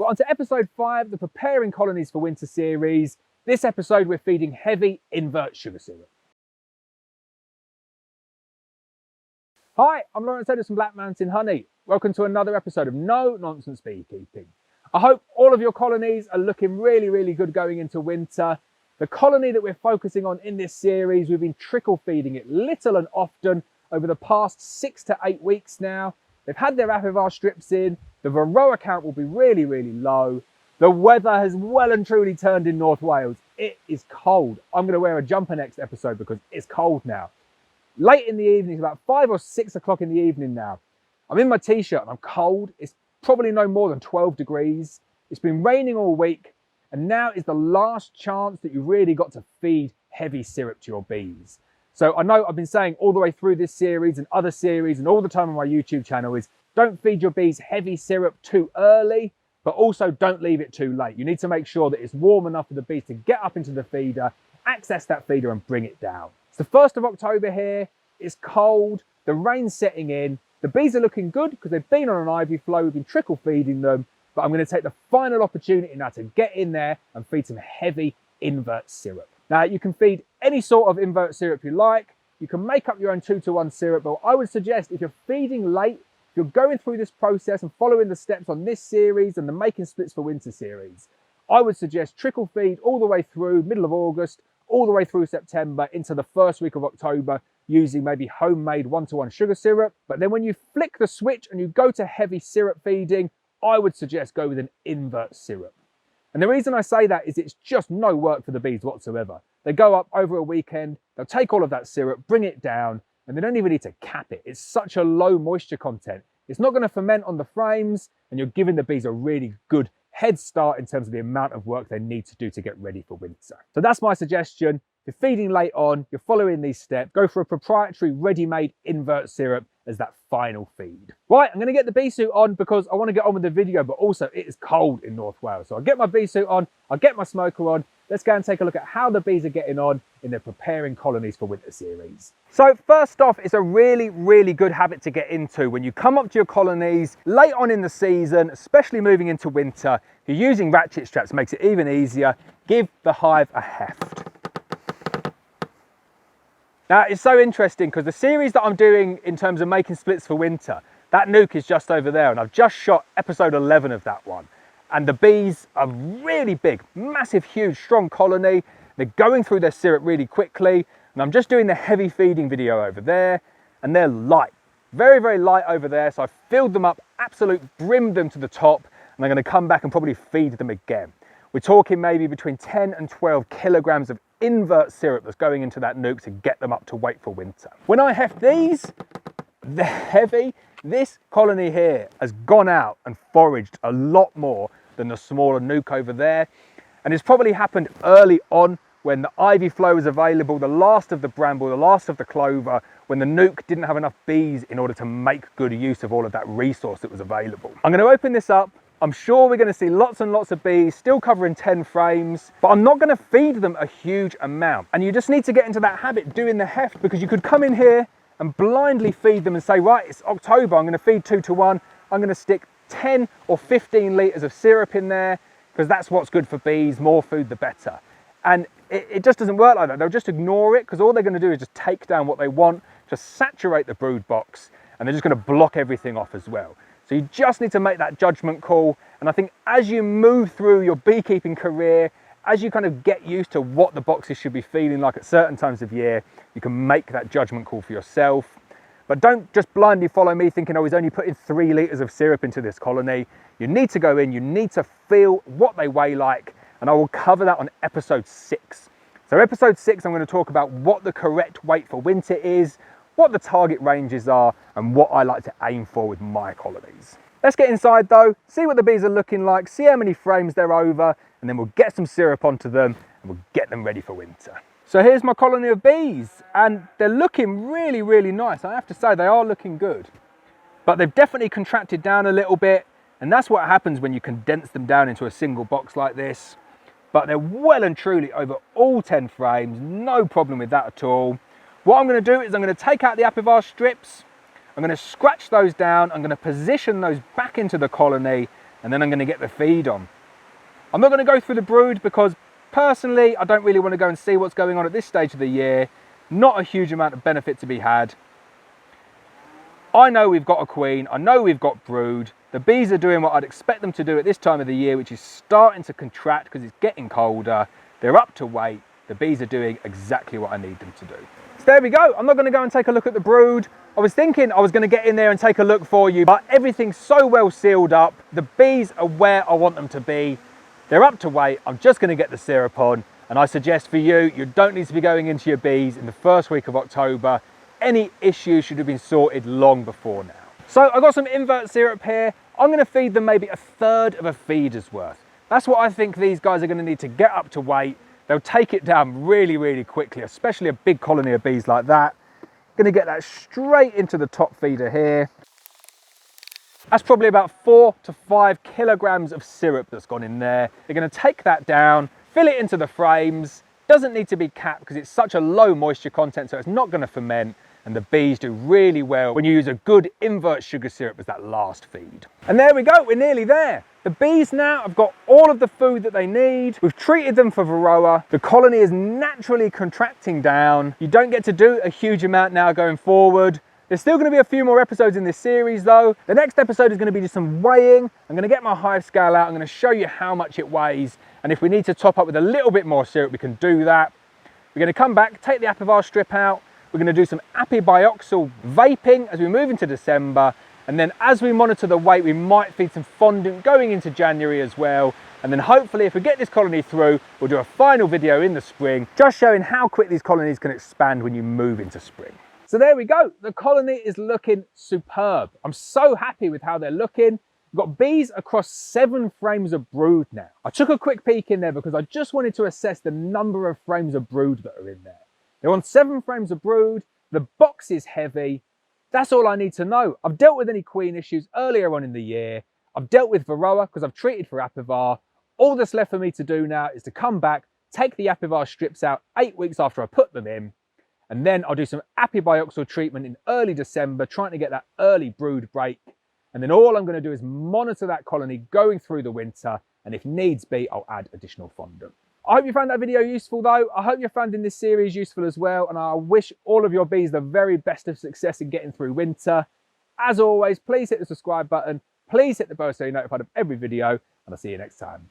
But on to episode 5, the Preparing Colonies for Winter series. This episode, we're feeding heavy invert sugar syrup. Hi, I'm Lawrence Edwards from Black Mountain Honey. Welcome to another episode of No Nonsense Beekeeping. I hope all of your colonies are looking really good going into winter. The colony that we're focusing on in this series, we've been trickle feeding it little and often over the past 6 to 8 weeks now. They've had their apivar strips in. The varroa count will be really low. The weather has well and truly turned in North Wales. It is cold. I'm going to wear a jumper next episode because it's cold now. Late in the evening, it's about 5 or 6 o'clock in the evening now. I'm in my t-shirt and I'm cold. It's probably no more than 12 degrees. It's been raining all week, and now is the last chance that you've really got to feed heavy syrup to your bees. So I know I've been saying all the way through this series and other series and all the time on my YouTube channel is don't feed your bees heavy syrup too early, but also don't leave it too late. You need to make sure that it's warm enough for the bees to get up into the feeder, access that feeder and bring it down. It's the 1st of October here. It's cold. The rain's setting in. The bees are looking good because they've been on an ivy flow. We've been trickle feeding them, but I'm going to take the final opportunity now to get in there and feed some heavy invert syrup. Now, you can feed any sort of invert syrup you like. You can make up your own 2-to-1 syrup, but I would suggest if you're feeding late, if you're going through this process and following the steps on this series and the Making Splits for Winter series, I would suggest trickle feed all the way through middle of August, all the way through September into the first week of October, using maybe homemade 1-to-1 sugar syrup. But then when you flick the switch and you go to heavy syrup feeding, I would suggest go with an invert syrup. And the reason I say that is it's just no work for the bees whatsoever. They go up over a weekend, they'll take all of that syrup, bring it down, and they don't even need to cap it. It's such a low moisture content. It's not going to ferment on the frames, and you're giving the bees a really good head start in terms of the amount of work they need to do to get ready for winter. So that's my suggestion. If you're feeding late on, you're following these steps, go for a proprietary ready-made invert syrup as that final feed. Right, I'm going to get the bee suit on because I want to get on with the video, but also it is cold in North Wales. So I'll get my bee suit on, I'll get my smoker on. Let's go and take a look at how the bees are getting on in their Preparing Colonies for Winter series. So first off, it's a really good habit to get into when you come up to your colonies late on in the season, especially moving into winter. If you're using ratchet straps, it makes it even easier. Give the hive a heft. Now, it's so interesting because the series that I'm doing in terms of Making Splits for Winter, that nuke is just over there, and I've just shot episode 11 of that one. And the bees are really big, massive, huge, strong colony. They're going through their syrup really quickly. And I'm just doing the heavy feeding video over there, and they're light, very light over there. So I've filled them up, absolute brimmed them to the top, and I'm going to come back and probably feed them again. We're talking maybe between 10 and 12 kilograms of invert syrup that's going into that nuke to get them up to weight for winter. When I heft these, they're heavy. This colony here has gone out and foraged a lot more than the smaller nuke over there. And it's probably happened early on when the ivy flow was available, the last of the bramble, the last of the clover, when the nuke didn't have enough bees in order to make good use of all of that resource that was available. I'm going to open this up. I'm sure we're going to see lots and lots of bees still covering 10 frames, but I'm not going to feed them a huge amount. And you just need to get into that habit doing the heft, because you could come in here and blindly feed them and say, right, it's October, I'm going to feed 2-to-1. I'm going to stick 10 or 15 litres of syrup in there because that's what's good for bees. More food, the better. And it just doesn't work like that. They'll just ignore it because all they're going to do is just take down what they want, just saturate the brood box, and they're just going to block everything off as well. So you just need to make that judgment call. And I think as you move through your beekeeping career, as you kind of get used to what the boxes should be feeling like at certain times of year, you can make that judgment call for yourself. But don't just blindly follow me thinking, oh, he's only putting 3 litres of syrup into this colony. You need to go in, you need to feel what they weigh like, and I will cover that on episode 6. So episode 6, I'm going to talk about what the correct weight for winter is, what the target ranges are, and what I like to aim for with my colonies. Let's get inside though, see what the bees are looking like, see how many frames they're over, and then we'll get some syrup onto them and we'll get them ready for winter. So here's my colony of bees, and they're looking really nice. I have to say they are looking good, but they've definitely contracted down a little bit, and that's what happens when you condense them down into a single box like this. But they're well and truly over all 10 frames, no problem with that at all. What I'm going to do is I'm going to take out the apivar strips, I'm going to scratch those down, I'm going to position those back into the colony, and then I'm going to get the feed on. I'm not going to go through the brood because personally, I don't really want to go and see what's going on at this stage of the year. Not a huge amount of benefit to be had. I know we've got a queen, I know we've got brood. The bees are doing what I'd expect them to do at this time of the year, which is starting to contract because it's getting colder. They're up to weight. The bees are doing exactly what I need them to do. So there we go. I'm not going to go and take a look at the brood. I was thinking I was going to get in there and take a look for you, but everything's so well sealed up. The bees are where I want them to be. They're up to weight. I'm just going to get the syrup on. And I suggest for you, you don't need to be going into your bees in the first week of October. Any issues should have been sorted long before now. So I've got some invert syrup here. I'm going to feed them maybe a third of a feeder's worth. That's what I think these guys are going to need to get up to weight. They'll take it down really, really quickly, especially a big colony of bees like that. Going to get that straight into the top feeder here. That's probably about 4 to 5 kilograms of syrup that's gone in there. They're going to take that down, fill it into the frames. Doesn't need to be capped because it's such a low moisture content, so it's not going to ferment. And the bees do really well when you use a good invert sugar syrup as that last feed. And there we go, we're nearly there. The bees now have got all of the food that they need. We've treated them for varroa. The colony is naturally contracting down. You don't get to do a huge amount now going forward. There's still going to be a few more episodes in this series though. The next episode is going to be just some weighing. I'm going to get my hive scale out. I'm going to show you how much it weighs. And if we need to top up with a little bit more syrup, we can do that. We're going to come back, take the apivar strip out. We're going to do some apibioxal vaping as we move into December. And then as we monitor the weight, we might feed some fondant going into January as well. And then hopefully if we get this colony through, we'll do a final video in the spring, just showing how quick these colonies can expand when you move into spring. So there we go. The colony is looking superb. I'm so happy with how they're looking. We've got bees across 7 frames of brood now. I took a quick peek in there because I just wanted to assess the number of frames of brood that are in there. They're on 7 frames of brood. The box is heavy. That's all I need to know. I've dealt with any queen issues earlier on in the year. I've dealt with varroa because I've treated for apivar. All that's left for me to do now is to come back, take the apivar strips out 8 weeks after I put them in, and then I'll do some apibioxal treatment in early December, trying to get that early brood break. And then all I'm going to do is monitor that colony going through the winter, and if needs be, I'll add additional fondant. I hope you found that video useful though. I hope you're finding this series useful as well, and I wish all of your bees the very best of success in getting through winter. As always, please hit the subscribe button, please hit the bell so you're notified of every video, and I'll see you next time.